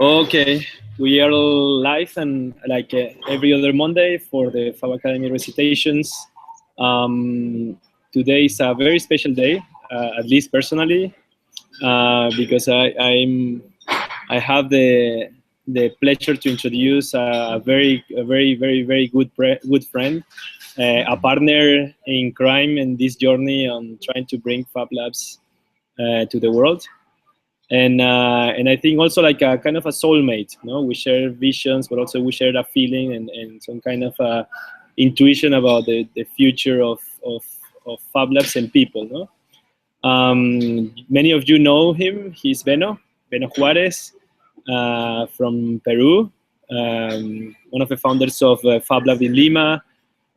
Okay, we are live and like every other Monday for the Fab Academy Recitations. Today is a very special day, at least personally, because I have the pleasure to introduce a very good friend, a partner in crime in this journey on trying to bring Fab Labs to the world. And I think also like a kind of a soulmate. No, we share visions, but also we share a feeling and some kind of intuition about the future of Fab Labs and people. No, many of you know him. He's Beno Juarez from Peru, one of the founders of Fab Lab in Lima.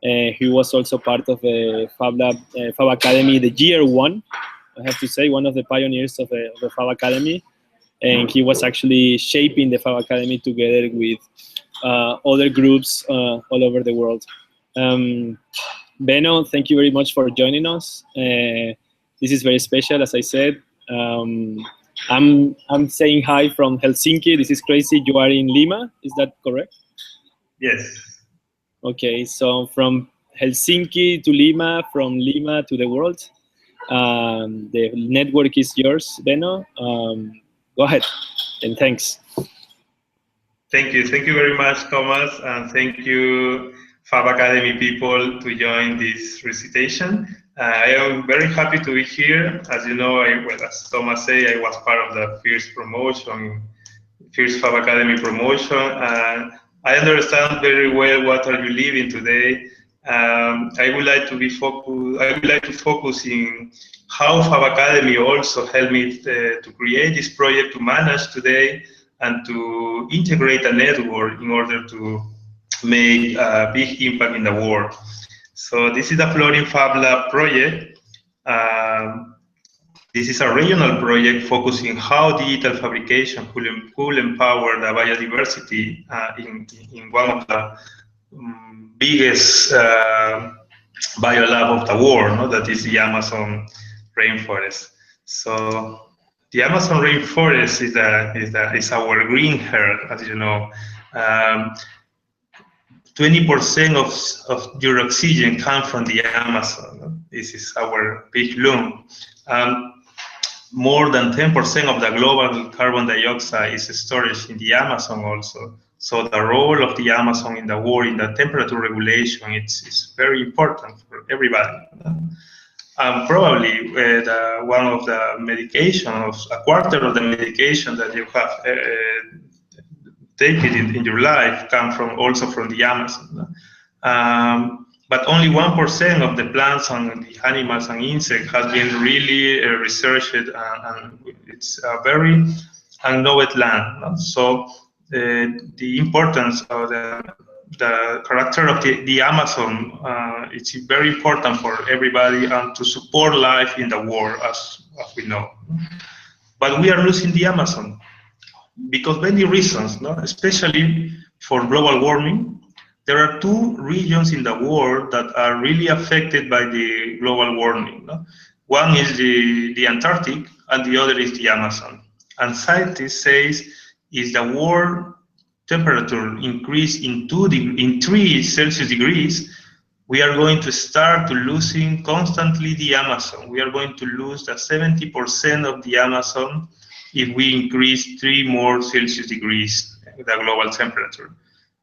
He was also part of the Fab Lab, Fab Academy, the year one. I have to say, one of the pioneers of the Fab Academy, and he was actually shaping the Fab Academy together with other groups all over the world. Beno, thank you very much for joining us. This is very special, as I said. I'm saying hi from Helsinki. This is crazy. You are in Lima, is that correct? Yes. Okay, so from Helsinki to Lima, from Lima to the world. The network is yours, Beno. Go ahead, and thanks. Thank you very much, Thomas, and thank you, Fab Academy people, to join this recitation. I am very happy to be here. As you know, as Thomas said, I was part of the first Fab Academy promotion, and I understand very well what are you living today. I would like to focus in how Fab Academy also helped me to create this project, to manage today, and to integrate a network in order to make a big impact in the world. So this is the Floating Fab Lab project. This is a regional project focusing how digital fabrication could empower the biodiversity in one of the biggest biolab of the world, no? That is the Amazon rainforest. So the Amazon rainforest is our green heart, as you know. 20% of your oxygen comes from the Amazon. No? This is our big loom. More than 10% of the global carbon dioxide is stored in the Amazon also. So the role of the Amazon in the world, in the temperature regulation, it's very important for everybody. Probably one of the medications, a quarter of the medication that you have taken in your life come also from the Amazon. But only 1% of the plants and the animals and insects has been really researched, and it's a very unknown land. No? So the importance of the character of the Amazon, it's very important for everybody and to support life in the world, as we know. But we are losing the Amazon because many reasons, no? Especially for global warming. There are two regions in the world that are really affected by the global warming. No? One is the Antarctic, and the other is the Amazon. And scientists say if the world temperature increase in 3 Celsius degrees, we are going to start to losing constantly the Amazon. We are going to lose the 70% of the Amazon if we increase 3 more Celsius degrees, the global temperature.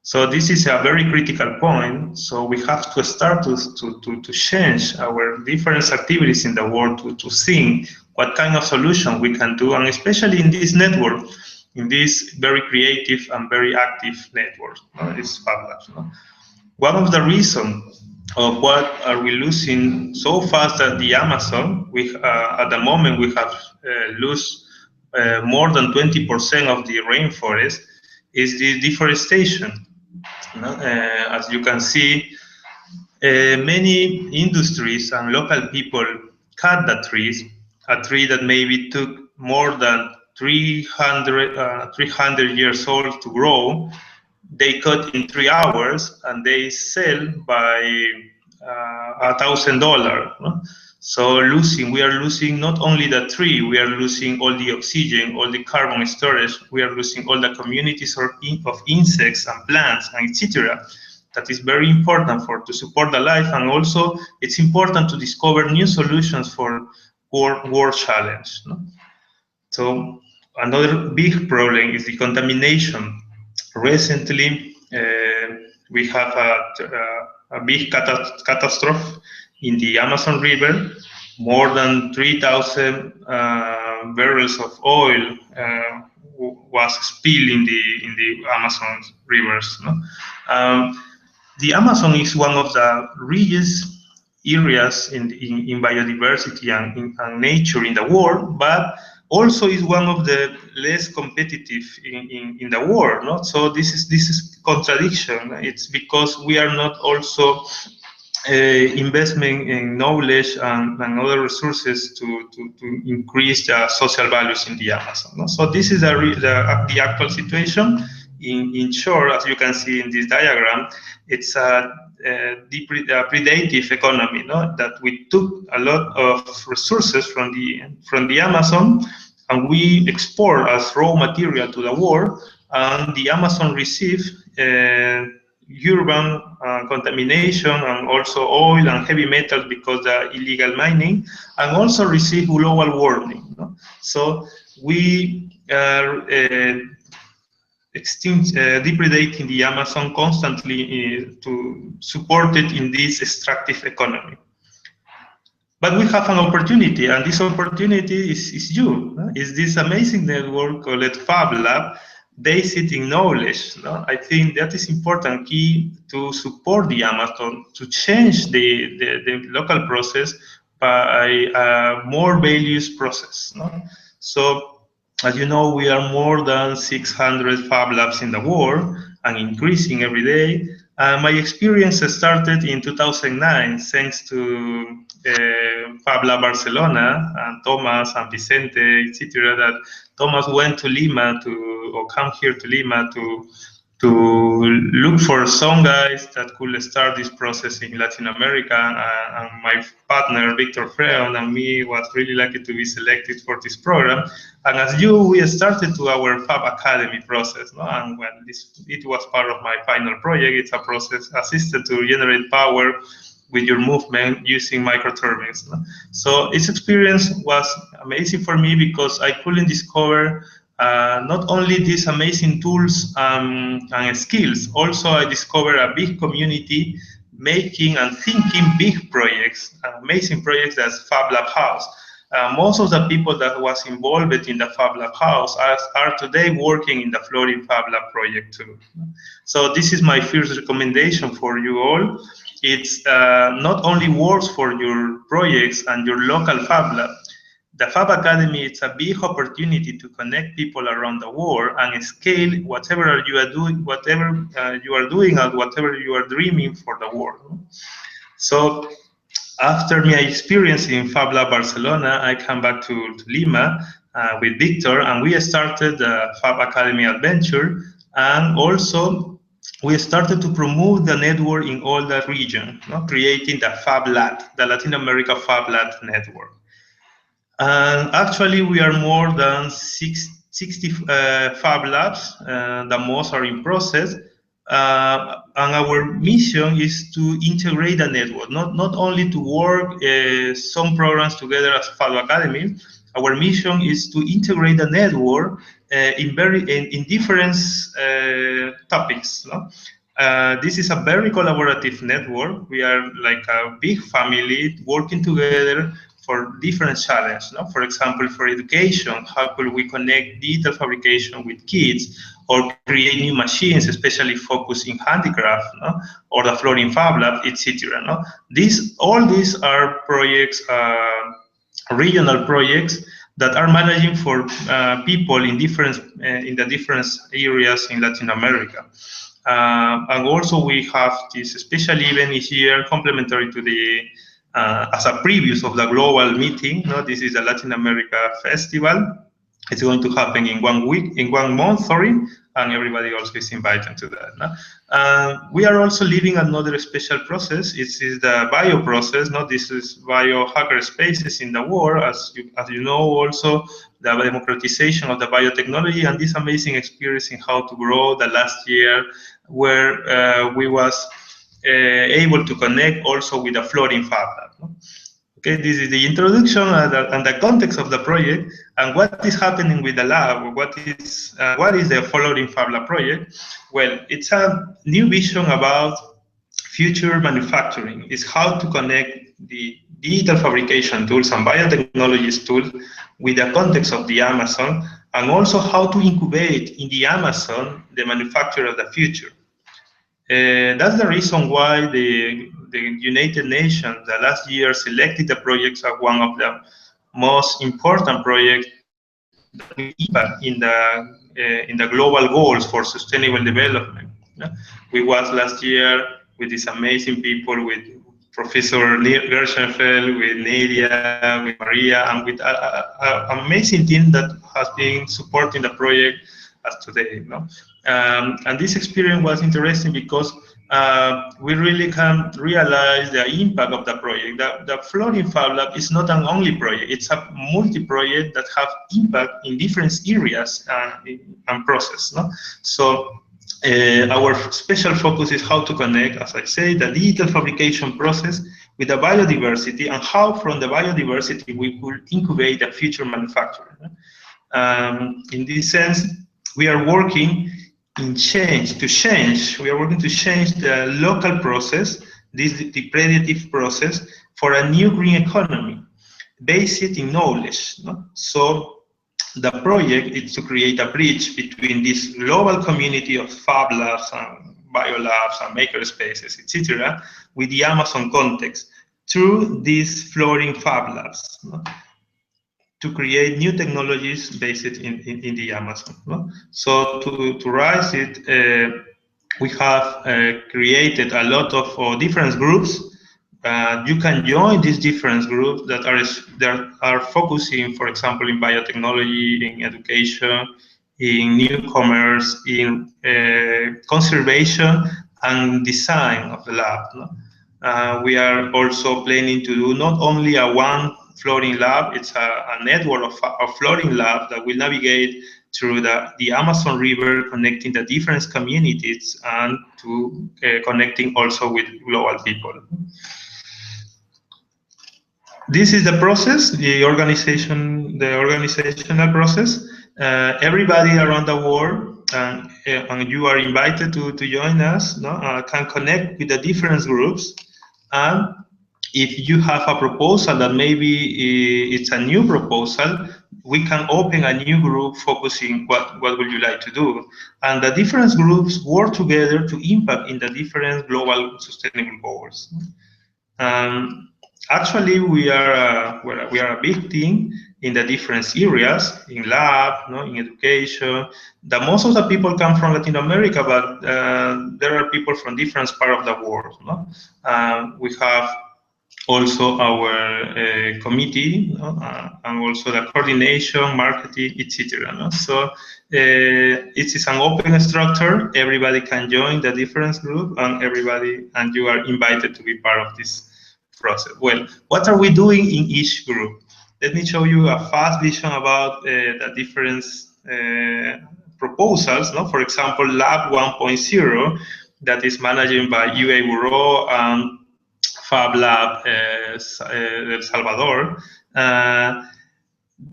So this is a very critical point. So we have to start to change our different activities in the world to think what kind of solution we can do, and especially in this network, in this very creative and very active network, this Fab Labs. No? One of the reasons of what are we losing so fast at the Amazon, at the moment we have lost more than 20% of the rainforest, is the deforestation. As you can see, many industries and local people cut the trees. A tree that maybe took more than 300 years old to grow, they cut in 3 hours and they sell by $1,000. No? So we are losing not only the tree, we are losing all the oxygen, all the carbon storage, we are losing all the communities of insects and plants, and etc. That is very important to support the life, and also it's important to discover new solutions for world challenge. No? So another big problem is the contamination. Recently, we have a big catastrophe in the Amazon River. More than 3,000 barrels of oil was spilled in the Amazon rivers. No? The Amazon is one of the richest areas in biodiversity and nature in the world, but also is one of the less competitive in the world. No? So this is contradiction. It's because we are not also investment in knowledge and other resources to increase the social values in the Amazon. No? So this is the actual situation. In short, as you can see in this diagram, it's a predative economy, no? That we took a lot of resources from the Amazon and we export as raw material to the world, and the Amazon receive urban contamination and also oil and heavy metals because the illegal mining, and also receive global warming. No? So we are depredating the Amazon constantly to support it in this extractive economy. But we have an opportunity, and this opportunity is you. Is this amazing network called Fab Lab, based in knowledge. No? I think that is important key to support the Amazon, to change the local process by a more values process. No? So, as you know, we are more than 600 Fab Labs in the world and increasing every day. My experience started in 2009, thanks to Fab Lab Barcelona and Thomas and Vicente, etc. That Thomas went to Lima or come here to Lima to look for some guys that could start this process in Latin America. And my partner, Victor Freon, and me was really lucky to be selected for this program. And as we started to our Fab Academy process. No? And when it was part of my final project, it's a process assisted to generate power with your movement using microturbines. No? So its experience was amazing for me because I couldn't discover not only these amazing tools and skills, also I discovered a big community making and thinking big projects, amazing projects as Fab Lab House. Most of the people that was involved in the Fab Lab House are today working in the Floating Fab Lab project too. So this is my first recommendation for you all. It's not only works for your projects and your local Fab Lab. The Fab Academy is a big opportunity to connect people around the world and scale whatever you are doing, and whatever you are dreaming for the world. So after my experience in Fab Lab Barcelona, I came back to Lima with Victor, and we started the Fab Academy adventure, and also we started to promote the network in all the region, creating the Fab Lab, the Latin America Fab Lab network. And actually, we are more than 60 Fab Labs. The most are in process. And our mission is to integrate the network, not only to work some programs together as Fab Academy. Our mission is to integrate the network in different topics. No? This is a very collaborative network. We are like a big family working together for different challenges. No? For example, for education, how could we connect digital fabrication with kids, or create new machines, especially focused in handicraft, no? Or the Floating Fab Lab, etc. No? All these are projects, regional projects that are managing for people in the different areas in Latin America. And also we have this special event each year, complementary to the as a preview of the global meeting. No? This is the Latin America Festival. It's going to happen in 1 week, in 1 month, sorry, and everybody also is invited to that. No? We are also living another special process. It is the bio process. No? This is biohacker spaces in the world, as you know, also the democratization of the biotechnology and this amazing experience in how to grow the last year, where we was able to connect also with the Floating Fab Lab. No? Okay, this is the introduction and the context of the project and what is happening with the lab. What is the Floating Fab Lab project? Well, it's a new vision about future manufacturing. It's how to connect the digital fabrication tools and biotechnologies tools with the context of the Amazon, and also how to incubate in the Amazon the manufacture of the future. That's the reason why the United Nations the last year selected the projects as one of the most important projects that will impact in the global goals for sustainable development. Yeah? We was last year with these amazing people, with Professor Gershenfeld, with Nadia, with Maria, and with an amazing team that has been supporting the project as today. No? And this experience was interesting because we really can realize the impact of the project. The Floating Fab Lab is not an only project, it's a multi-project that have impact in different areas and process. No? So our special focus is how to connect, as I say, the digital fabrication process with the biodiversity, and how from the biodiversity we could incubate the future manufacturing. In this sense, we are working in change. We are working to change the local process, the predictive process, for a new green economy based in knowledge. No? So the project is to create a bridge between this global community of Fab Labs and biolabs and maker spaces, etc., with the Amazon context through these Floating Fab Labs. No? To create new technologies based in the Amazon. No? So to rise it, we have created a lot of different groups. You can join these different groups that are focusing, for example, in biotechnology, in education, in new commerce, in conservation and design of the lab. No? We are also planning to do not only a one floating lab, it's a network of floating labs that will navigate through the Amazon River, connecting the different communities and to connecting also with global people. This is the process, the organizational process. Everybody around the world, and you are invited to join us, no? Can connect with the different groups. And if you have a proposal that maybe it's a new proposal, we can open a new group focusing what would you like to do. And the different groups work together to impact in the different global sustainable goals. Actually, we are a big team in the different areas, in lab, no, in education. Most of the people come from Latin America, but there are people from different parts of the world. No? We have also our committee, no? And also the coordination, marketing, etc. No? So it is an open structure. Everybody can join the different group, and you are invited to be part of this process. Well, what are we doing in each group? Let me show you a fast vision about the different proposals. No? For example, Lab 1.0, that is managed by UA Bureau and Fab Lab El Salvador.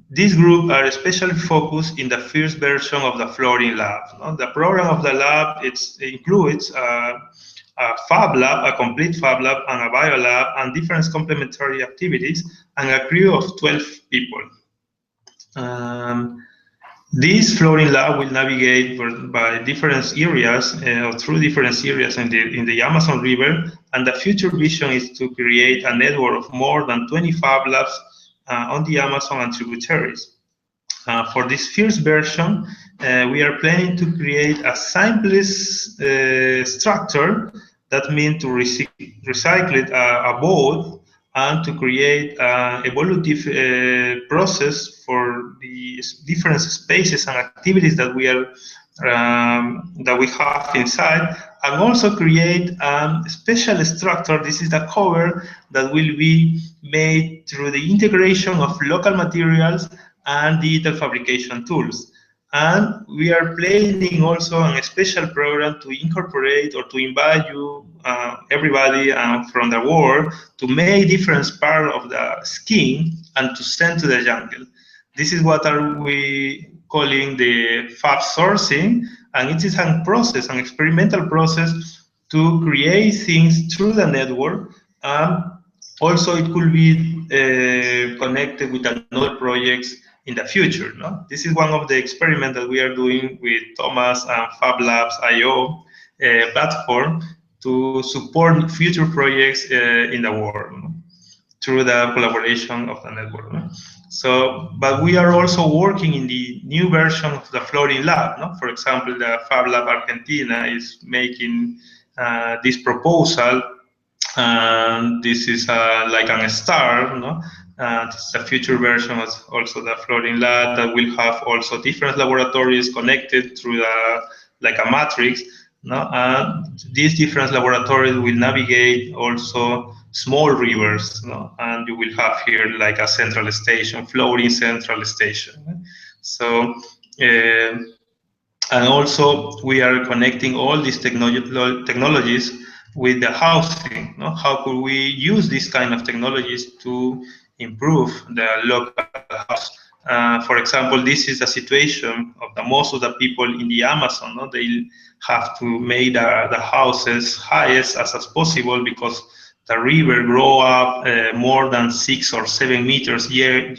This group are especially focused in the first version of the Floating Lab. No? The program of the lab includes a Fab Lab, a complete Fab Lab, and a Bio Lab, and different complementary activities, and a crew of 12 people. This Floating Lab will navigate by different areas, through different areas in the Amazon River, and the future vision is to create a network of more than 20 Fab Labs on the Amazon and tributaries. For this first version, we are planning to create a simplest structure that means to recycle a boat and to create an evolutive process for the different spaces and activities that we have inside, and also create a special structure. This is the cover that will be made through the integration of local materials and digital fabrication tools. And we are planning also a special program to incorporate or to invite you, everybody from the world, to make different parts of the skin and to send to the jungle. This is what are we calling the Fab sourcing, and it is a process, an experimental process to create things through the network. Also, it could be connected with another projects in the future. No? This is one of the experiments that we are doing with Thomas and Fab Labs IO platform to support future projects in the world, no? Through the collaboration of the network. No? So, but we are also working in the new version of the Floating Lab. No? For example, the Fab Lab Argentina is making this proposal. And this is like a star, no? This is a future version of also the Floating Lab that will have also different laboratories connected through like a matrix. No? And these different laboratories will navigate also small rivers, no? And you will have here like a central station, floating central station. So. And also, we are connecting all these technologies with the housing. No? How could we use these kind of technologies to improve the local house? For example, this is the situation of most of the people in the Amazon. No? They have to make the houses highest as possible because the river grow up more than 6 or 7 meters year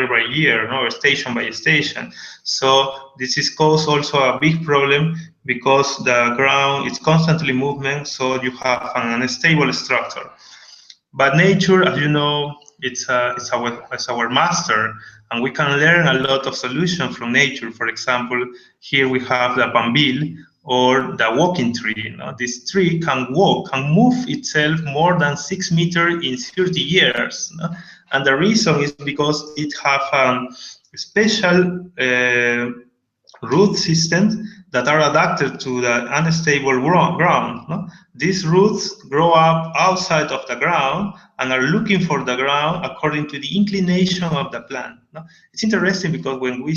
by year, no? Station by station. So this is cause also a big problem because the ground is constantly moving, so you have an unstable structure. But nature, as you know, it's our master, and we can learn a lot of solutions from nature. For example, here we have the bambil or the walking tree. You know? This tree can walk, can move itself more than 6 meters in 30 years. You know? And the reason is because it have a special root systems that are adapted to the unstable ground. No? These roots grow up outside of the ground and are looking for the ground according to the inclination of the plant. No? It's interesting because when we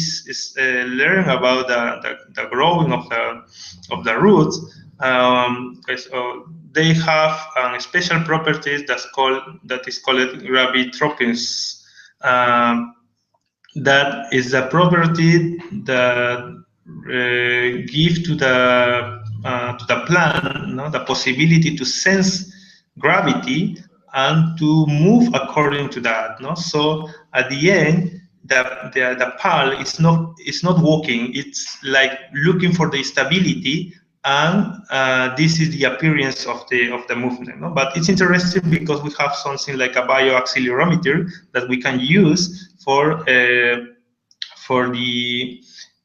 learn about the growing of the roots, they have special properties that is called gravitropins. That is a property that give to the plant, no, the possibility to sense gravity and to move according to that. No? So at the end, the pal is not walking; it's like looking for the stability, and this is the appearance of the movement. No? But it's interesting because we have something like a bioaccelerometer that we can use for the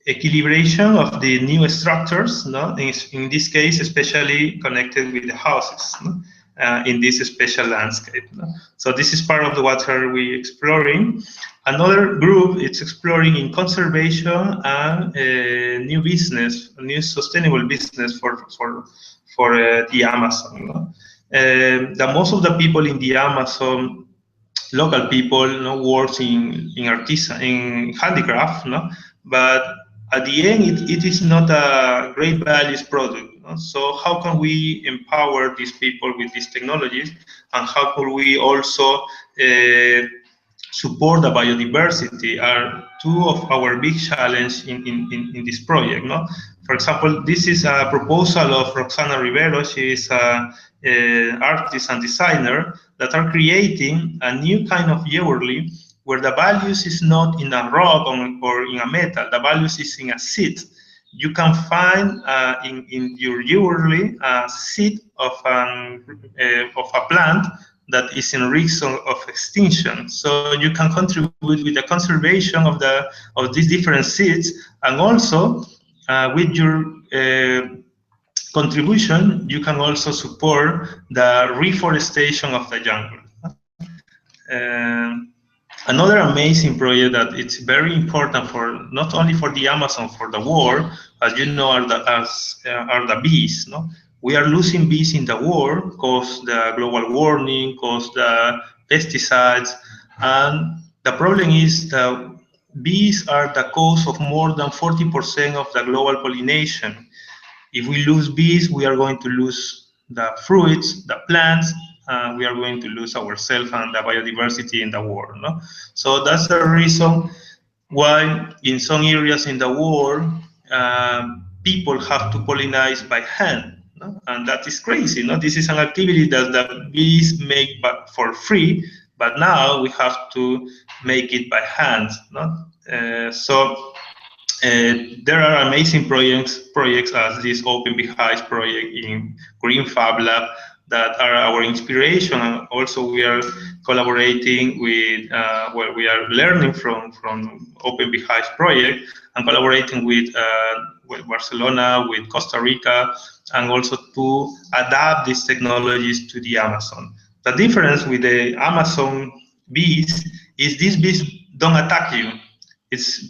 equilibration of the new structures, no? In this case, especially connected with the houses, no? In this special landscape. No? So this is part of what are we exploring. Another group is exploring in conservation and new business, new sustainable business for the Amazon. No? The most of the people in the Amazon, local people, you know, works in handicraft, no? But at the end, it is not a great values product. No? So how can we empower these people with these technologies, and how could we also support the biodiversity are two of our big challenges in this project. No? For example, this is a proposal of Roxana Rivero. She is an artist and designer that are creating a new kind of jewelry where the values is not in a rock or in a metal. The values is in a seed. You can find in your jewelry a seed of a plant that is in risk of extinction. So you can contribute with the conservation of these different seeds, and also with your contribution, you can also support the reforestation of the jungle. Another amazing project that it's very important for not only for the Amazon, for the world, as you know, are the bees. No, we are losing bees in the world because the global warming, because the pesticides, and the problem is that bees are the cause of more than 40% of the global pollination. If we lose bees, we are going to lose the fruits, the plants, we are going to lose ourselves and the biodiversity in the world. No? So that's the reason why in some areas in the world, people have to pollinize by hand. No? And that is crazy. No? This is an activity that the bees make for free, but now we have to make it by hand. No? There are amazing projects as this Open Beehives project in Green Fab Lab that are our inspiration. And also, we are collaborating with, we are learning from Open Beehives project and collaborating with Barcelona, with Costa Rica, and also to adapt these technologies to the Amazon. The difference with the Amazon bees is these bees don't attack you.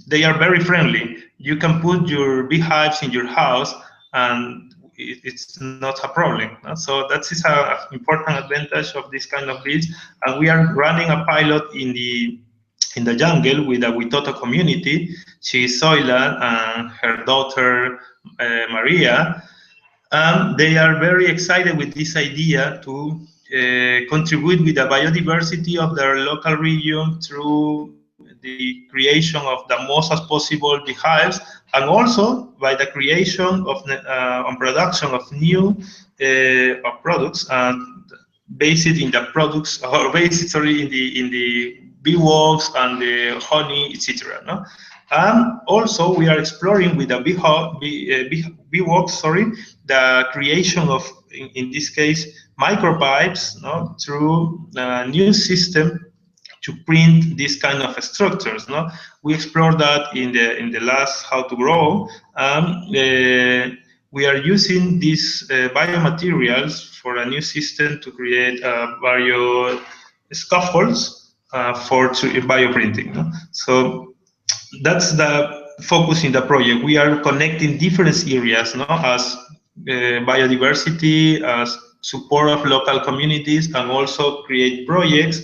They are very friendly. You can put your beehives in your house, and it's not a problem. No? So that is an important advantage of this kind of bees. And we are running a pilot in the jungle with a Witoto community. She is Soila and her daughter Maria. They are very excited with this idea to contribute with the biodiversity of their local region through the creation of the most as possible beehives, and also by the creation of and production of new products and based in the products or based in the beewax and the honey, etc. No? And also we are exploring with the beewax, the creation of, in this case, micropipes, no, through a new system to print these kind of structures. No, we explored that in the last How to Grow. We are using these biomaterials for a new system to create bio scaffolds for bioprinting. No? So that's the focus in the project. We are connecting different areas, no, as biodiversity, as support of local communities, and also create projects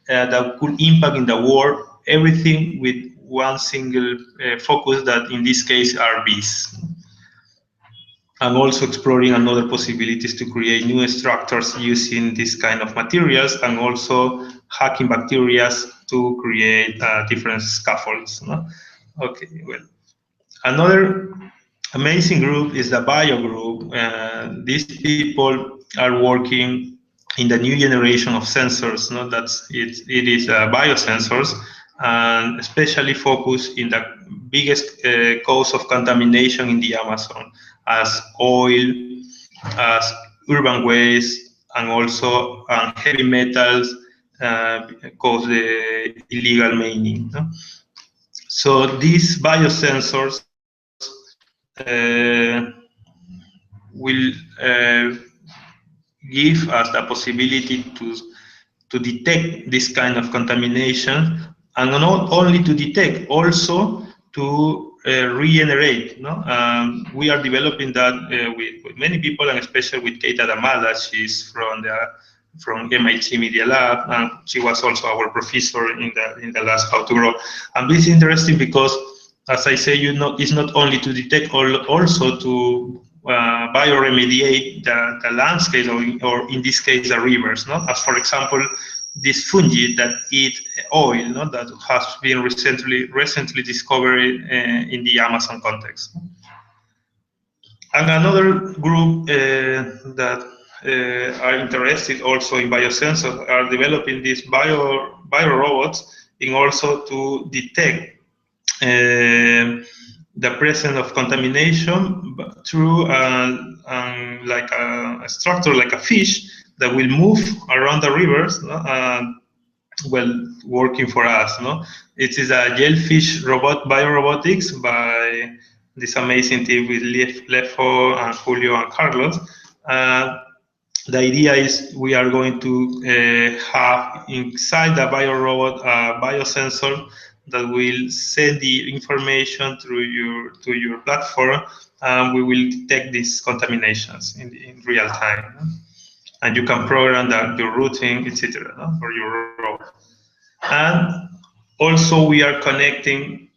that could impact in the world, everything with one single focus, that in this case are bees. And also exploring another possibilities to create new structures using this kind of materials, and also hacking bacteria to create different scaffolds. No? Okay, well, another amazing group is the bio group. These people are working in the new generation of sensors. No, it is biosensors, and especially focused in the biggest cause of contamination in the Amazon, as oil, as urban waste, and also heavy metals cause the illegal mining. No? So these biosensors will give us the possibility to detect this kind of contamination, and not only to detect, also to regenerate. No? We are developing that with many people, and especially with Keita Damala. She's from MIT Media Lab, and she was also our professor in the last How to Grow. And this is interesting because, as I say, it's not only to detect, also to bioremediate the landscape, or in this case the rivers. No? As for example, this fungi that eat oil, no? That has been recently discovered in the Amazon context. And another group that are interested also in biosensors are developing these bio robots in also to detect the presence of contamination through like a structure, like a fish, that will move around the rivers, no? Working for us. No? It is a jellyfish biorobotics by this amazing team with Lefo and Julio and Carlos. The idea is we are going to have inside the biorobot a biosensor that will send the information through your platform, and we will detect these contaminations in real time. And you can program your routing, etc., no? For your robot. And also we are connecting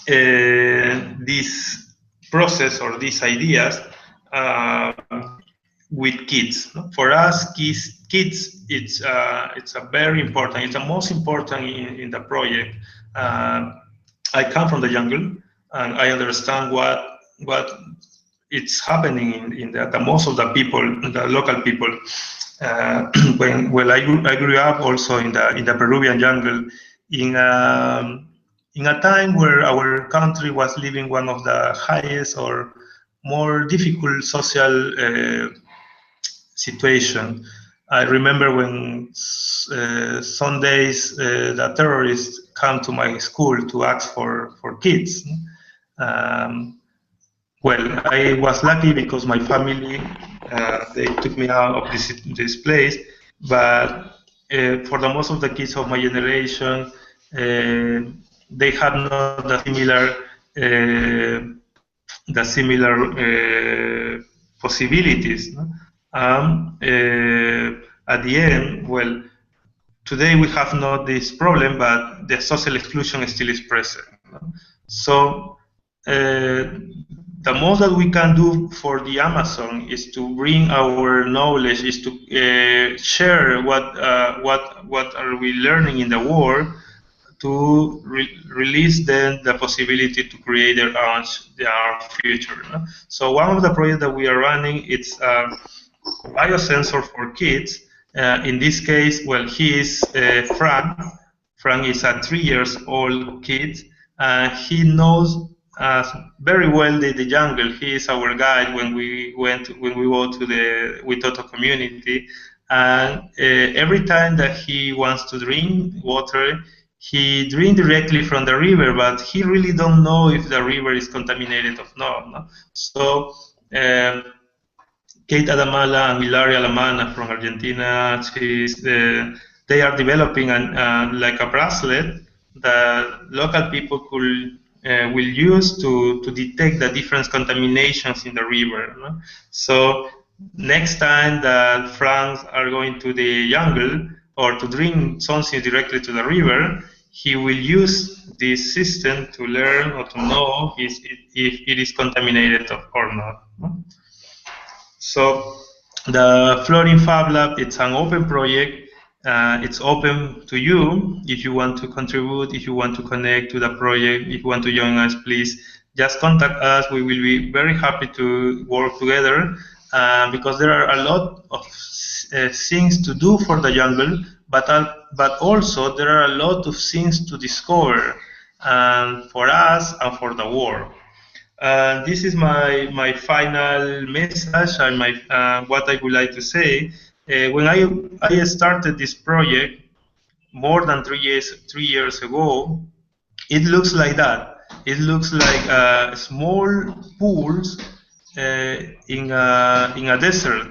this process or these ideas with kids. No? For us, kids, it's a very important. It's the most important in the project. Uh, I come from the jungle, and I understand what it's happening in the most of the people, the local people. I grew up also in the Peruvian jungle, in in a time where our country was living one of the highest or more difficult social situation. I remember when some days the terrorists come to my school to ask for kids. Um, well, I was lucky because my family they took me out of this place, but for the most of the kids of my generation, they had not uh, the similar possibilities. No? At the end, well, today we have not this problem, but the social exclusion still is present. No? So the most that we can do for the Amazon is to bring our knowledge, is to share what are we learning in the world, to release them the possibility to create their future. No? So one of the projects that we are running, it's biosensor for kids. In this case, well, he is Frank. Frank is a 3 years old kid. He knows very well the jungle. He is our guide when we go to the Witoto community. And every time that he wants to drink water, he drinks directly from the river, but he really don't know if the river is contaminated or not. No? So Kate Adamala and Hilaria Lamana from Argentina, they are developing like a bracelet that local people will use to detect the different contaminations in the river. No? So next time that Franks are going to the jungle or to drink something directly to the river, he will use this system to learn or to know if it is contaminated or not. No? So the Floating Fab Lab, it's an open project. It's open to you. If you want to contribute, if you want to connect to the project, if you want to join us, please just contact us. We will be very happy to work together because there are a lot of things to do for the jungle, but also there are a lot of things to discover for us and for the world. This is my final message and what I would like to say. When I started this project more than 3 years ago, it looks like that. It looks like small pools in a desert.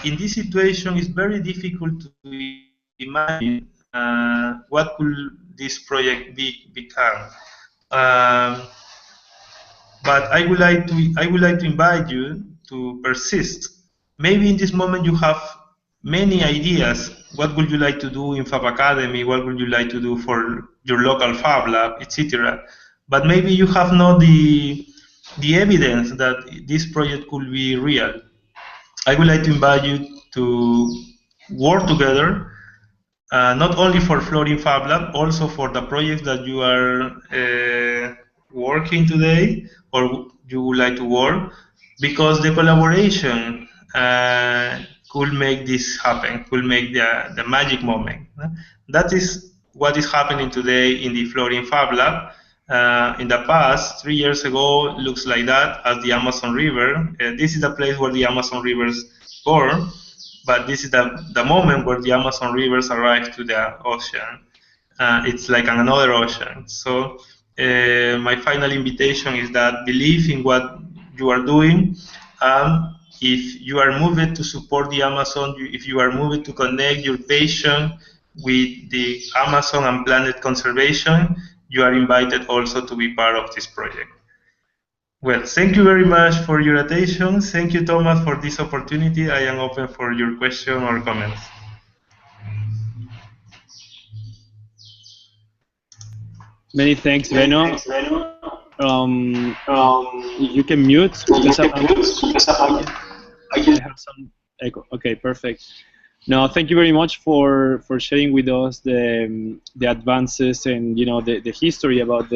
In this situation, it's very difficult to imagine what could this project become. Um, but I would like to invite you to persist. Maybe in this moment you have many ideas. What would you like to do in Fab Academy? What would you like to do for your local Fab Lab, etc. But maybe you have not the evidence that this project could be real. I would like to invite you to work together, not only for Floating Fab Lab, also for the projects that you are working today or you would like to work, because the collaboration could make this happen, could make the magic moment. That is what is happening today in the Floating Fab Lab. In the past, 3 years ago, looks like that as the Amazon River. This is the place where the Amazon rivers born, but this is the moment where the Amazon rivers arrive to the ocean. It's like another ocean. So my final invitation is that believe in what you are doing. if you are moved to support the Amazon, if you are moved to connect your patient with the Amazon and planet conservation, you are invited also to be part of this project. Well, thank you very much for your attention. Thank you, Thomas, for this opportunity. I am open for your question or comments. Many thanks, Beno. You can mute because I have some echo. Okay, perfect. No, thank you very much for sharing with us the advances and the history about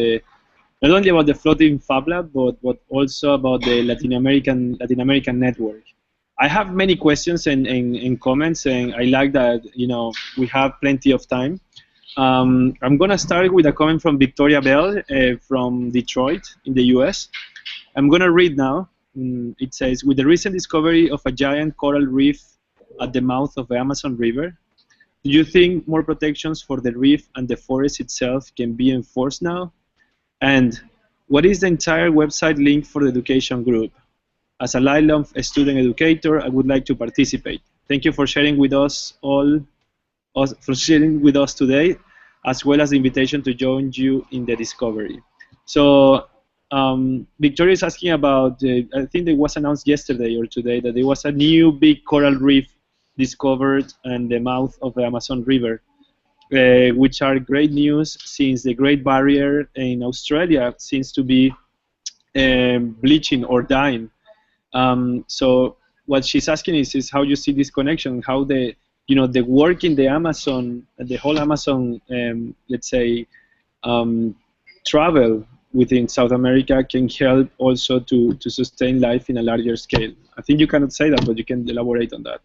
not only about the floating Fab Lab, but also about the Latin American network. I have many questions and comments, and I like that we have plenty of time. I'm gonna start with a comment from Victoria Bell from Detroit in the U.S. I'm gonna read now. It says, with the recent discovery of a giant coral reef at the mouth of the Amazon River, do you think more protections for the reef and the forest itself can be enforced now? And what is the entire website link for the education group? As a lifelong student educator, I would like to participate. Thank you for sharing with us today, as well as the invitation to join you in the discovery. So Victoria is asking about, I think it was announced yesterday or today that there was a new big coral reef discovered in the mouth of the Amazon River, which are great news since the Great Barrier in Australia seems to be bleaching or dying. So what she's asking is how you see this connection, how the work in the Amazon, the whole Amazon, let's say, travel within South America can help also to sustain life in a larger scale. I think you cannot say that, but you can elaborate on that.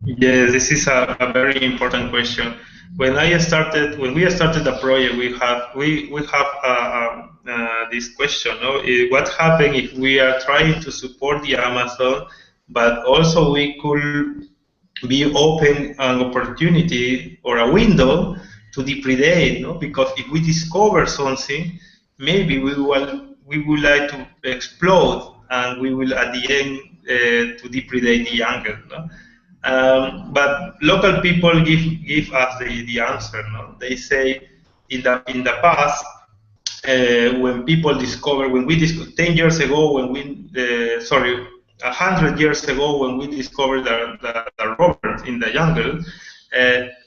Yeah, this is a very important question. When we started the project, we have this question: what happens if we are trying to support the Amazon, but also we could be open an opportunity or a window to depredate? Because if we discover something, maybe we would like to explode, and we will at the end to depredate the jungle. But local people give us the answer. They say in the past, when people discover, 10 years ago, 100 years ago, when we discovered the robber in the jungle,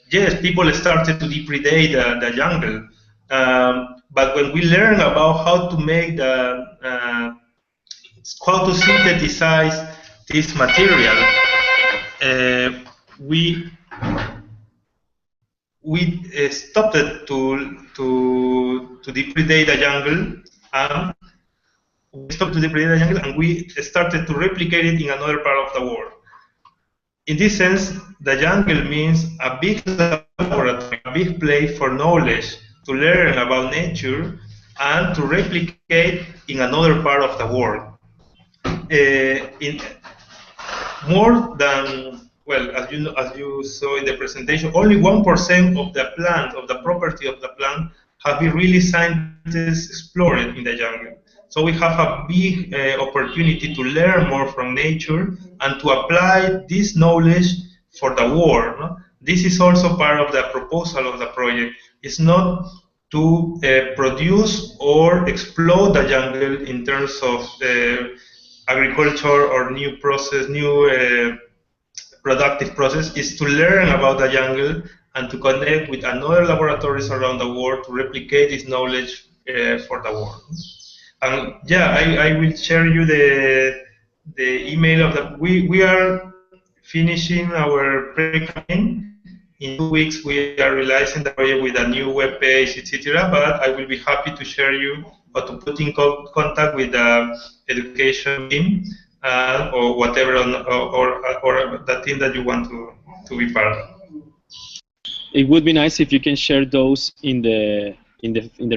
yes, people started to depredate the jungle. But when we learn about how to make how to synthesize this material, we stopped to depredate the jungle, and we started to replicate it in another part of the world. In this sense, the jungle means a big laboratory, a big place for knowledge, to learn about nature and to replicate in another part of the world. In more than, well, as you saw in the presentation, only 1% of the property of the plant have been really scientists explored in the jungle. So we have a big opportunity to learn more from nature and to apply this knowledge for the world. This is also part of the proposal of the project. It's not to produce or explode the jungle in terms of agriculture or new productive process. Is to learn about the jungle and to connect with another laboratories around the world to replicate this knowledge for the world. And yeah, I will share you the email of the. We are finishing our pre-campaign. In 2 weeks, we are realizing the project with a new web page, etc. But I will be happy to share you or to put in contact with the education team or whatever, or the team that you want to be part of. It would be nice if you can share those in the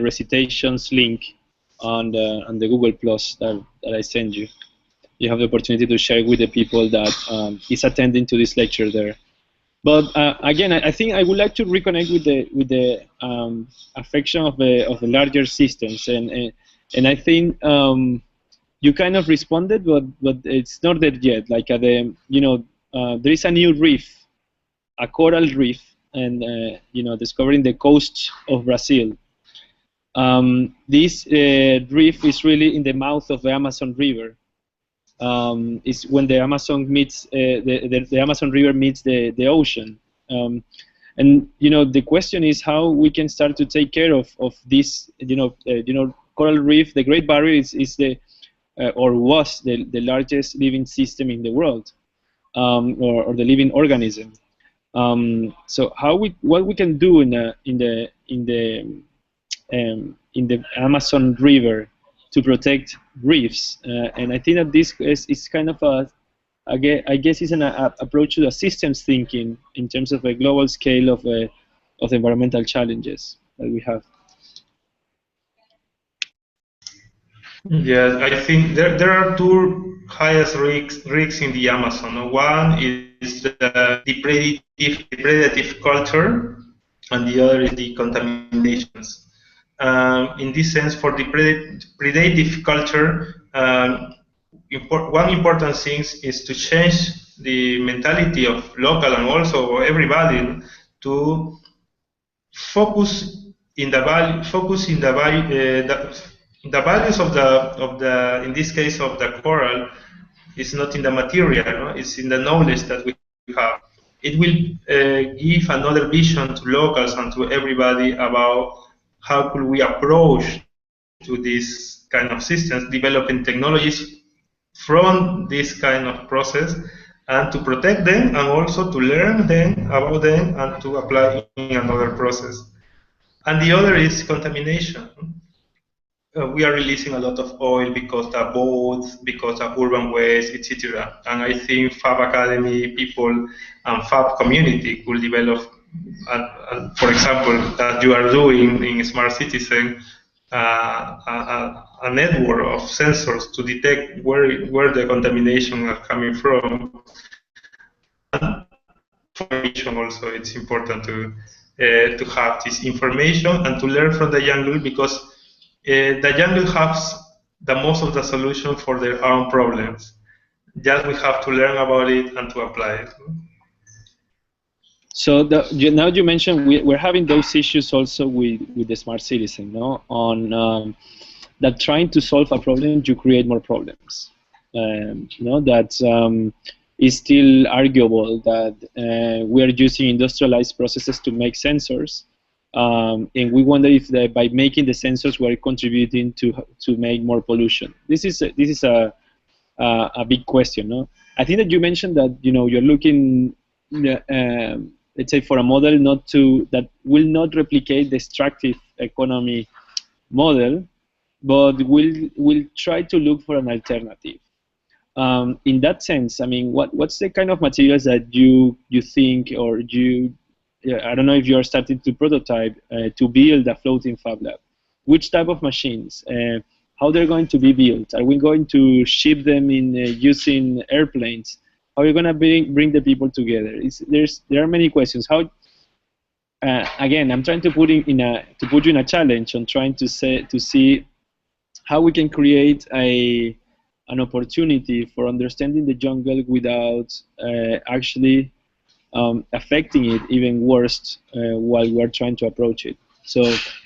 recitations link on the Google Plus that I send you. You have the opportunity to share with the people that is attending to this lecture there. But again, I think I would like to reconnect with the affection of the larger systems, and I think you kind of responded, but it's not there yet. Like at the, there is a new reef, a coral reef, and discovering the coast of Brazil. This reef is really in the mouth of the Amazon River. Is when the Amazon meets the Amazon River meets the ocean. And the question is how we can start to take care of this. Coral reef, the Great Barrier is the or was the largest living system in the world, or the living organism. So what we can do in the Amazon River to protect reefs, and I think that this is kind of I guess it's an approach to the systems thinking in terms of a global scale of environmental challenges that we have. Yes, I think there are two highest risks in the Amazon. One is the depredative culture, and the other is the contaminations. In this sense, for the predative culture, one important thing is to change the mentality of local and also everybody to focus in the value, the values of the in this case of the coral is not in the material, no? It's in the knowledge that we have. It will give another vision to locals and to everybody about how could we approach to this kind of systems, developing technologies from this kind of process, and to protect them and also to learn them about them and to apply in another process. And the other is contamination. We are releasing a lot of oil because of boats, because of urban waste, etc. And I think Fab Academy people and Fab community could develop, for example, that you are doing in Smart Citizen, a network of sensors to detect where the contamination are coming from. And for information also, it's important to have this information and to learn from the jungle, because the jungle has the most of the solution for their own problems. Just we have to learn about it and to apply it. So now you mentioned we're having those issues also with the smart citizen, no? On that trying to solve a problem, you create more problems. That is still arguable that we are using industrialized processes to make sensors, and we wonder if by making the sensors we're contributing to make more pollution. This is a big question, no? I think that you mentioned that you're looking. Let's say for a model that will not replicate the extractive economy model, but will try to look for an alternative. In that sense, I mean, what's the kind of materials that you think, or I don't know if you're starting to prototype to build a floating Fab Lab. Which type of machines? How they're going to be built? Are we going to ship them in using airplanes? How are you going to bring the people together? There are many questions. How? Again, I'm trying to put you in a challenge on trying to see how we can create an opportunity for understanding the jungle without actually affecting it even worse while we're trying to approach it. So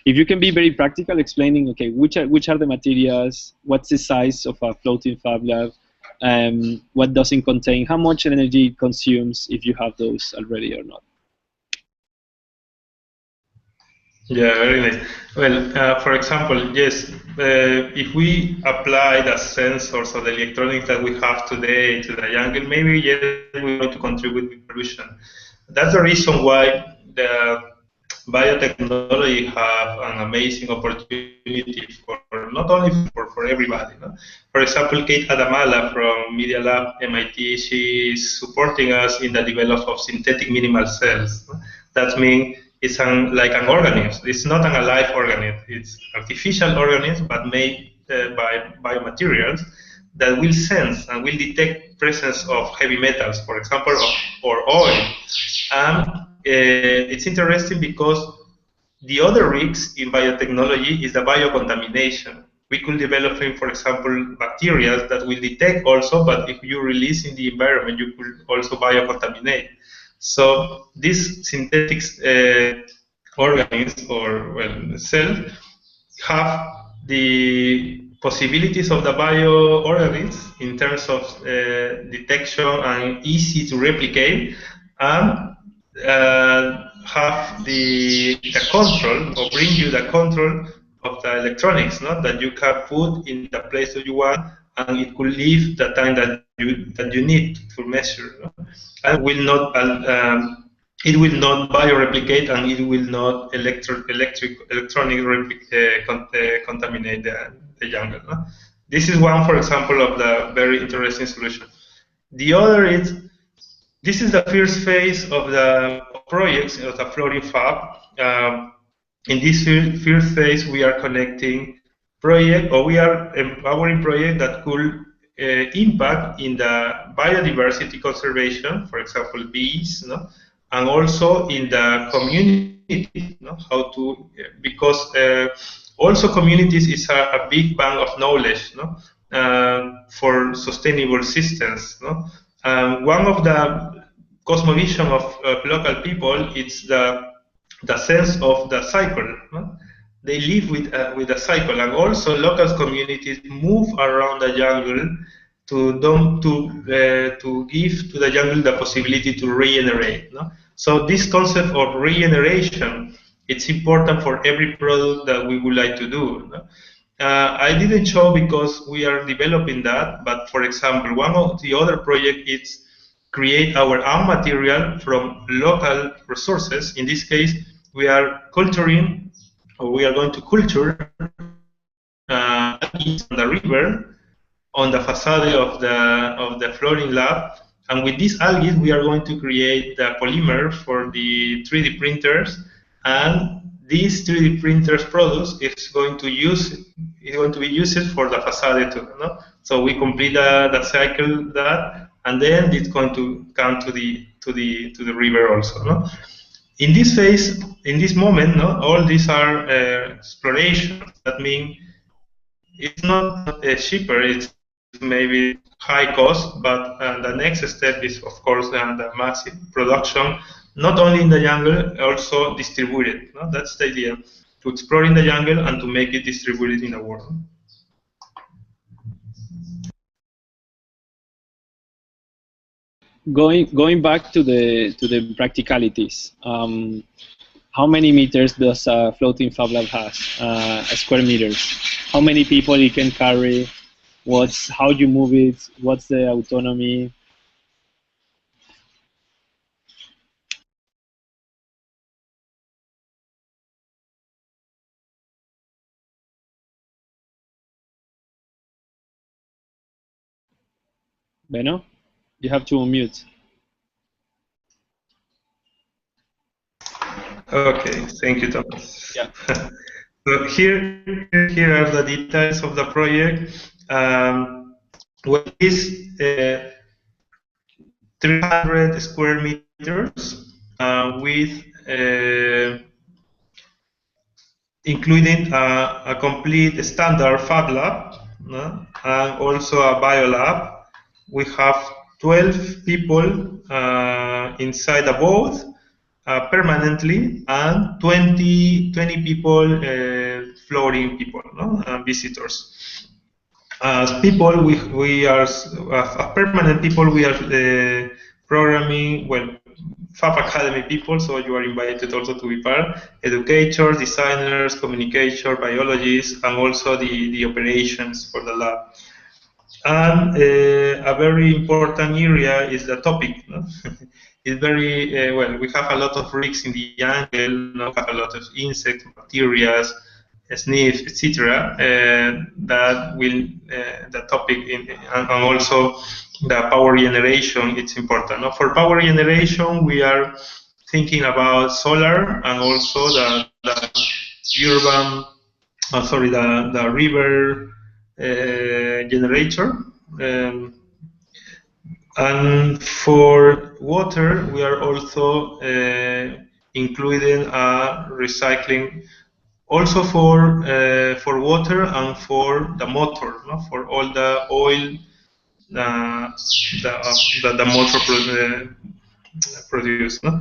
if you can be very practical, explaining, okay, which are the materials, what's the size of a floating Fab Lab, what does it contain, how much energy it consumes, if you have those already or not. Yeah, very nice. Well, for example, yes, if we apply the sensors or the electronics that we have today to the jungle, maybe yes, we're going to contribute with pollution. That's the reason why the biotechnology have an amazing opportunity for not only for everybody. No? For example, Kate Adamala from Media Lab, MIT, she is supporting us in the development of synthetic minimal cells. No? That means it's like an organism. It's not an alive organism. It's artificial organism, but made by biomaterials that will sense and will detect presence of heavy metals, for example, or oil. And it's interesting because the other risk in biotechnology is the biocontamination. we could develop, for example, bacteria that will detect also, but if you release in the environment, you could also biocontaminate. So these synthetic organisms or cells have the possibilities of the bioorganisms in terms of detection and easy to replicate, and have the control, or bring you the control of the electronics, no? That you can put in the place that you want, and it could leave the time that you need to measure, no? And will not it will not bioreplicate, and it will not electronic contaminate the jungle. No? This is one, for example, of the very interesting solution. The other is, this is the first phase of the projects of the Floating Fab. In this first phase, we are connecting project, or we are empowering project that could impact in the biodiversity conservation, for example, bees, no? And also in the community, no? How to, because also communities is a big bank of knowledge, no? For sustainable systems, no? One of the cosmovision of local people is the sense of the cycle. No? They live with a cycle, and also local communities move around the jungle to give to the jungle the possibility to regenerate. No? So this concept of regeneration, it's important for every product that we would like to do. No? I didn't show because we are developing that, but for example, one of the other project is create our own material from local resources. In this case, we are culturing, or we are going to culture algae on the river, on the facade of the floating lab, and with these algae, we are going to create the polymer for the 3D printers, and these 3D printers products is going to be used for the facade too. No? So we complete the cycle that, and then it's going to come to the river also. No? In this phase, in this moment, no, all these are explorations. That means it's not cheaper. It's maybe high cost, but the next step is, of course, the massive production, not only in the jungle, also distributed. No? That's the idea, to explore in the jungle and to make it distributed in the world. Going back to the practicalities, how many meters does a floating Fab Lab has? Square meters. How many people it can carry? How you move it? What's the autonomy? Beno, you have to unmute. Okay, thank you, Thomas. Yeah. So here are the details of the project. What is 300 square meters with including a complete standard Fab Lab, no? And also a bio lab. We have 12 people inside the boat permanently, and 20 people floating people, no? Visitors. As people, we are permanent people. We are programming, well, Fab Academy people, so you are invited also to be part. Educators, designers, communication, biologists, and also the operations for the lab. And a very important area is the topic. No? It's very, well, we have a lot of risks in the jungle, no? We have a lot of insects, bacteria, sniffs, etc. That will, the topic, and also the power generation, it's important. No? For power generation, we are thinking about solar, and also the urban, the river generator. And for water, we are also including a recycling also for water and for the motor, no? For all the oil the motor produce. No?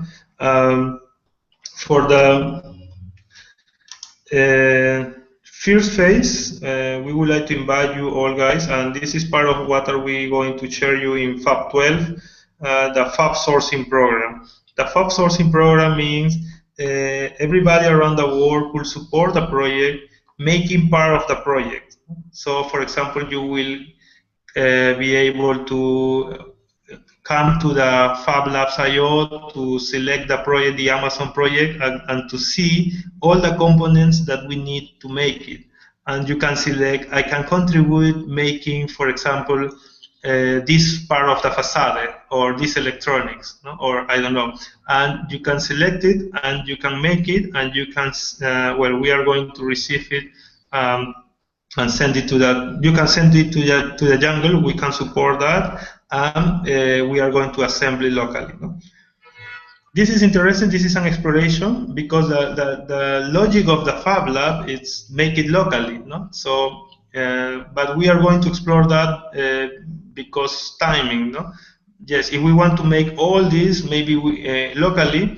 For the first phase, we would like to invite you all guys, and this is part of what are we going to share you in Fab 12, the Fab sourcing program. The Fab sourcing program means everybody around the world will support the project, making part of the project. So, for example, you will be able to come to the Fab Labs IO to select the project, the Amazon project, and to see all the components that we need to make it. And you can select, I can contribute making, for example, this part of the facade or this electronics, no? Or I don't know. And you can select it and you can make it, and you can, well, we are going to receive it and send it to that. You can send it to the jungle. We can support that, and we are going to assemble it locally. No? This is interesting. This is an exploration because the logic of the Fab Lab is make it locally. No? So, but we are going to explore that because timing. No? Yes, if we want to make all this, maybe we, locally.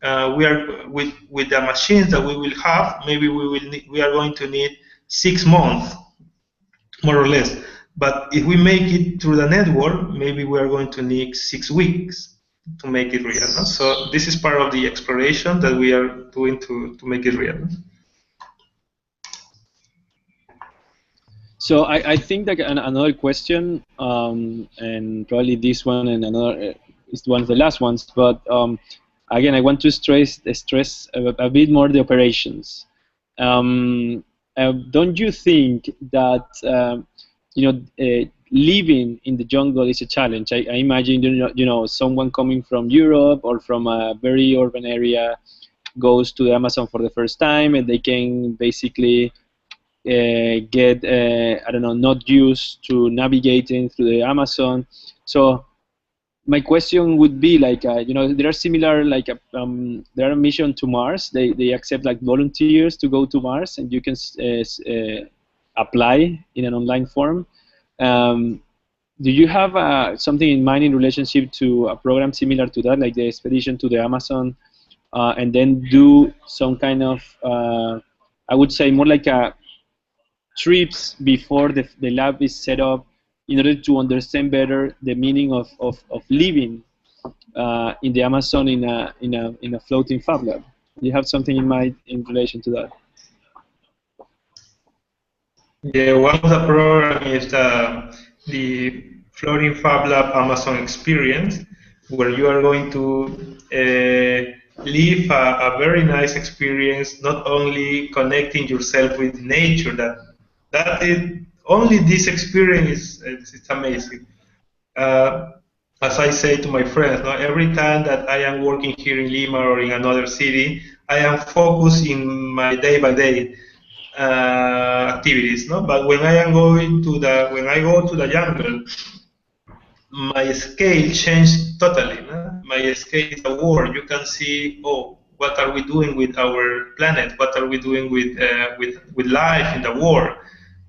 We are with the machines that we will have. Maybe we are going to need 6 months, more or less. But if we make it through the network, maybe we are going to need 6 weeks to make it real. No? So this is part of the exploration that we are doing to make it real. So I think that another question, and probably this one and another is one of the last ones, but again, I want to stress a bit more the operations. Don't you think that living in the jungle is a challenge? I imagine someone coming from Europe or from a very urban area goes to the Amazon for the first time, and they can basically get I don't know, not used to navigating through the Amazon. So my question would be like, there are similar, like, there are mission to Mars. They accept like volunteers to go to Mars, and you can apply in an online form. Do you have something in mind in relationship to a program similar to that, like the expedition to the Amazon, and then do some kind of, I would say more like a trips before the lab is set up, in order to understand better the meaning of living in the Amazon in a floating Fab Lab? Do you have something in mind in relation to that? Yeah, one of the programs is the Floating Fab Lab Amazon experience, where you are going to live a very nice experience, not only connecting yourself with nature, that is, only this experience it's amazing. As I say to my friends, no, every time that I am working here in Lima or in another city, I am focused in my day-by-day activities. No, but when I am going to when I go to the jungle, my scale changed totally. No? My scale is a world. You can see, oh, what are we doing with our planet? What are we doing with life in the world?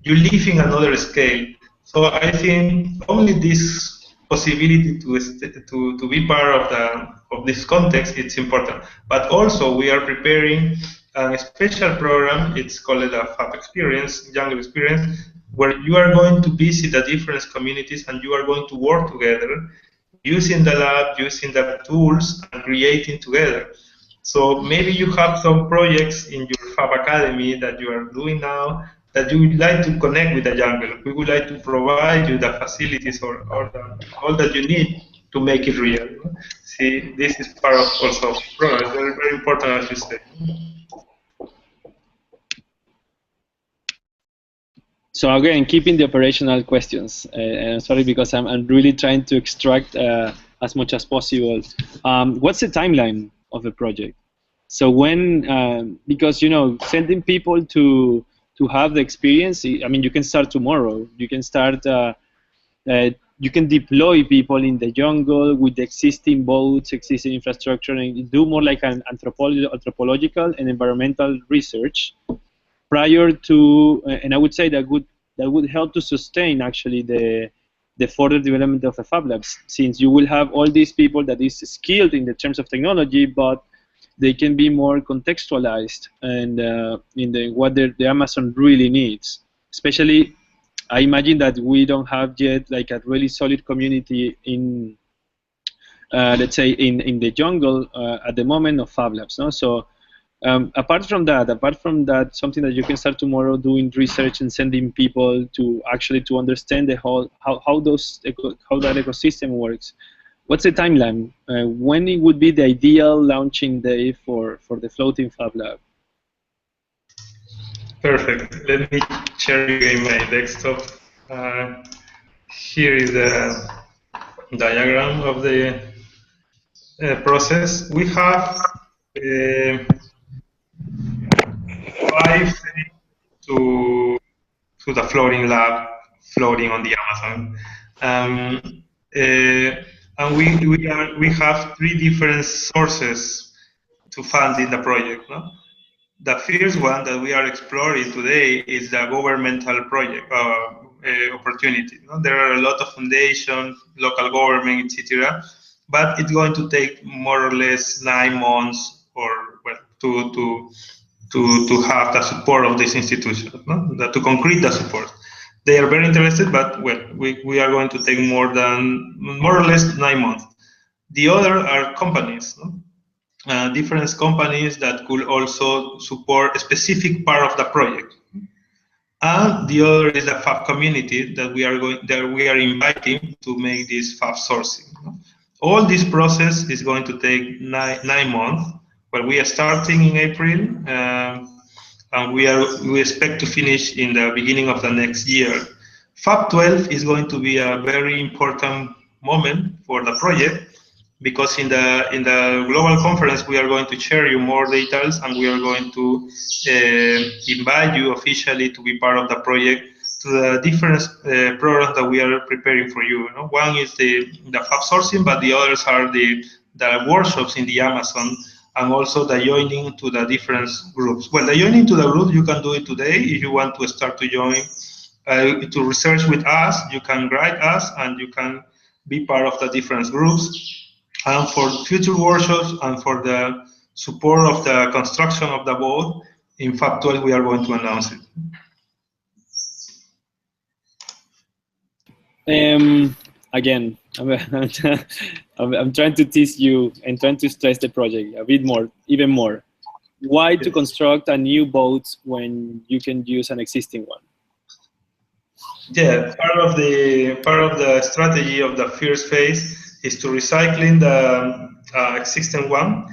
You live in another scale. So I think only this possibility to be part of this context, it's important. But also we are preparing a special program. It's called the Fab Experience, Jungle Experience, where you are going to visit the different communities and you are going to work together, using the lab, using the tools, and creating together. So maybe you have some projects in your Fab Academy that you are doing now that you would like to connect with the jungle. We would like to provide you the facilities or all that you need to make it real. See, this is part of also progress. Very, very important, as you say. So again, keeping the operational questions. And sorry, because I'm really trying to extract as much as possible. What's the timeline of the project? So when, because sending people to have the experience, I mean, you can start tomorrow. You can start you can deploy people in the jungle with the existing boats, existing infrastructure, and do more like an anthropological and environmental research prior to, and I would say that would help to sustain actually the further development of the Fab Labs, since you will have all these people that is skilled in the terms of technology, but they can be more contextualized and in what the Amazon really needs. Especially, I imagine that we don't have yet like a really solid community in, let's say, in the jungle at the moment of Fab Labs. No? So apart from that, something that you can start tomorrow doing research and sending people to actually to understand the whole how that ecosystem works. What's the timeline? When it would be the ideal launching day for the floating Fab Lab? Perfect. Let me share again my desktop. Here is the diagram of the process. We have 5 to the floating lab, floating on the Amazon. And we have 3 different sources to funding the project. No? The first one that we are exploring today is the governmental project opportunity. No? There are a lot of foundations, local government, etc. But it's going to take more or less 9 months or well, to have the support of this institution, no? To concrete the support. They are very interested, but well, we are going to take more or less 9 months. The other are companies, no? Different companies that could also support a specific part of the project. And the other is the Fab community that we are inviting to make this Fab sourcing. No? All this process is going to take 9 months. Well, we are starting in April, and we expect to finish in the beginning of the next year. Fab 12 is going to be a very important moment for the project, because in the global conference we are going to share you more details, and we are going to invite you officially to be part of the project to the different programs that we are preparing for you. You know? One is the Fab sourcing, but the others are the workshops in the Amazon, and also the joining to the different groups. Well, the joining to the group, you can do it today. If you want to start to join, to research with us, you can write us, and you can be part of the different groups. And for future workshops and for the support of the construction of the boat, in Fab 12 we are going to announce it. Again, I'm trying to tease you and trying to stress the project a bit more, even more. Why to construct a new boat when you can use an existing one? Yeah, part of the strategy of the first phase is to recycling the existing one.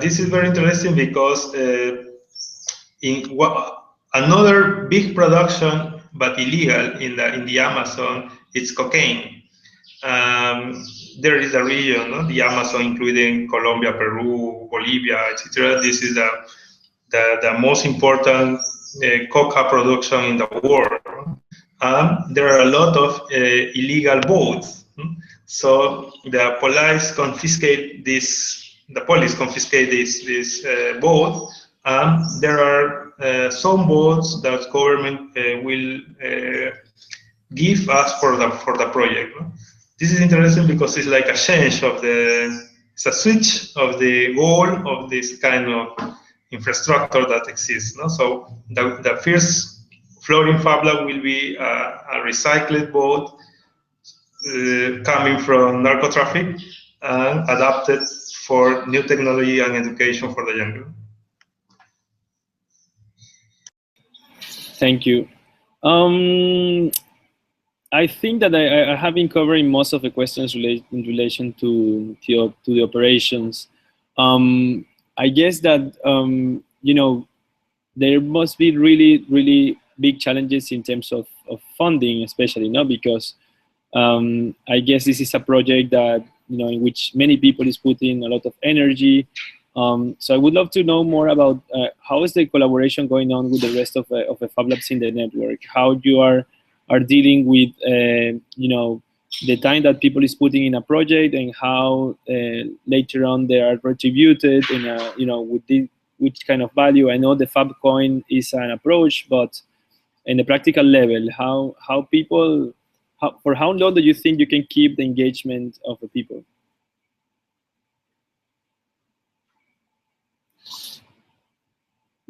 This is very interesting because another big production but illegal in the Amazon is cocaine. There is a region, no? The Amazon, including Colombia, Peru, Bolivia, etc. This is the most important coca production in the world. There are a lot of illegal boats. So the police confiscate this boat. There are some boats that government will give us for the project. No? This is interesting because it's like a change of it's a switch of the goal of this kind of infrastructure that exists. No? So the first floating Fab Lab will be a recycled boat coming from narco traffic and adapted for new technology and education for the younger. Thank you. I think that I have been covering most of the questions in relation to the operations. I guess that you know, there must be really big challenges in terms of funding, especially, no, because I guess this is a project that, you know, in which many people is putting a lot of energy. So I would love to know more about how is the collaboration going on with the rest of the Fab Labs in the network, how you are dealing with you know, the time that people is putting in a project and how later on they are retributed in a, with which kind of value. I know the Fab coin is an approach, but in the practical level, how people, for how long do you think you can keep the engagement of the people?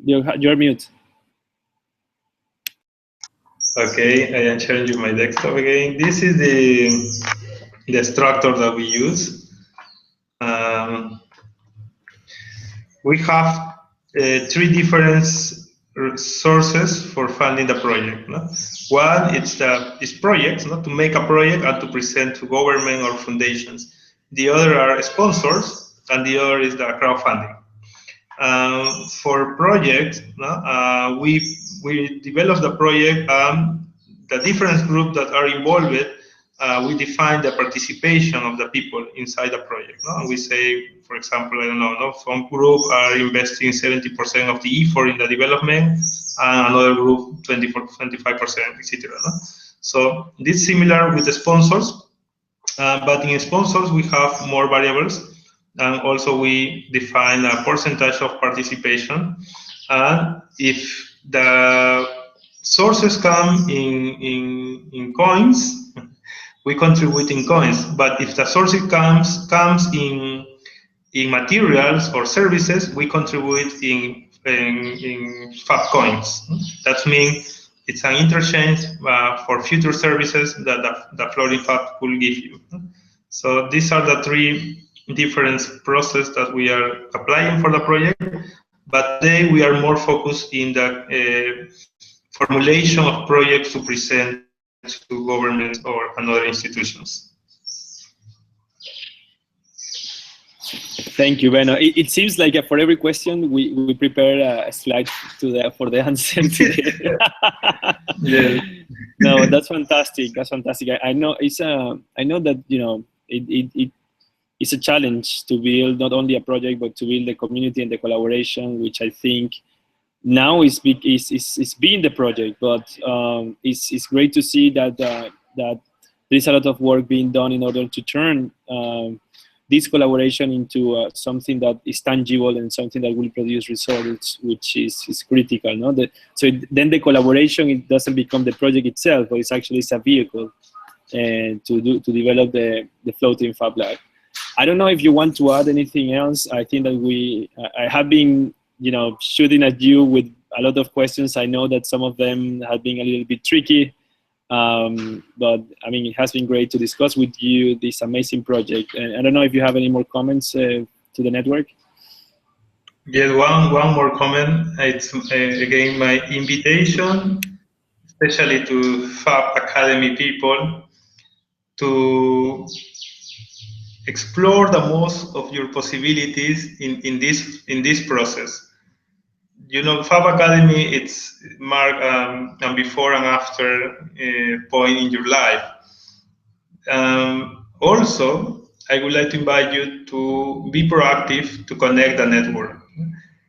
You're mute. Okay, I am sharing you my desktop again. This is the structure that we use. We have three different sources for funding the project. No? One is projects, to make a project and to present to government or foundations. The other are sponsors, and the other is the crowdfunding. For projects, we develop the project. The different groups that are involved, we define the participation of the people inside the project. And we say, for example, I don't know, some group are investing 70% of the effort in the development, and another group 25%, etc. So this is similar with the sponsors, but in sponsors we have more variables. And also we define a percentage of participation. And if the sources come in coins, we contribute in coins. But if the source comes in materials or services, we contribute in Fab coins. That means it's an interchange for future services that the Floating Fab will give you. So these are the three different processes that we are applying for the project, but today we are more focused in the formulation of projects to present to governments or another institutions. Thank you, Beno. It seems like for every question we prepare a slide for the answer today. Yeah. No, that's fantastic. That's fantastic. I know I know that it's a challenge to build not only a project but to build the community and the collaboration, which I think now is being the project. But it's great to see that there's a lot of work being done in order to turn this collaboration into something that is tangible and something that will produce results, which is critical. No, so then the collaboration, it doesn't become the project itself, but it's a vehicle to develop the floating Fab Lab. I don't know if you want to add anything else. I think that I have been shooting at you with a lot of questions. I know that some of them have been a little bit tricky. But I mean, it has been great to discuss with you this amazing project. And I don't know if you have any more comments to the network. Yes, one more comment. It's again my invitation, especially to Fab Academy people, to explore the most of your possibilities in this process. Fab Academy, it's mark a before and after point in your life. Also, I would like to invite you to be proactive to connect the network.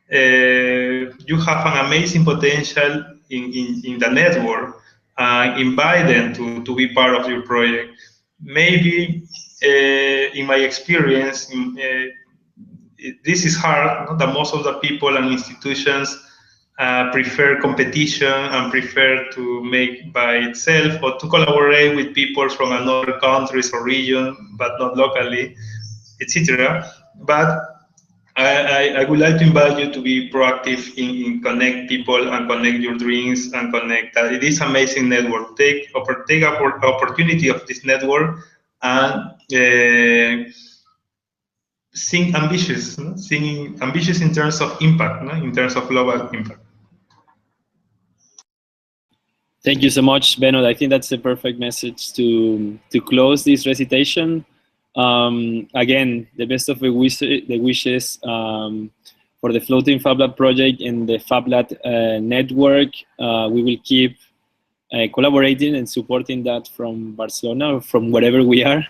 You have an amazing potential in the network. Invite them to be part of your project. Maybe, in my experience, this is hard. That most of the people and institutions prefer competition and prefer to make by itself or to collaborate with people from another countries or region, but not locally, etc. But I would like to invite you to be proactive in connect people and connect your dreams and connect. It is amazing network. Take opportunity of this network and think ambitious. Think ambitious in terms of impact, in terms of global impact. Thank you so much, Beno. I think that's the perfect message to close this recitation. Again, the best of the wishes for the Floating Fab Lab project and the Fab Lab network. We will keep collaborating and supporting that from Barcelona or from wherever we are.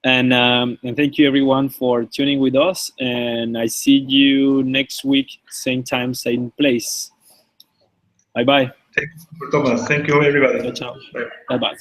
And thank you everyone for tuning with us. And I see you next week, same time, same place. Bye-bye. Thank you, Thomas. Thank you, everybody. Ciao, ciao. Bye-bye.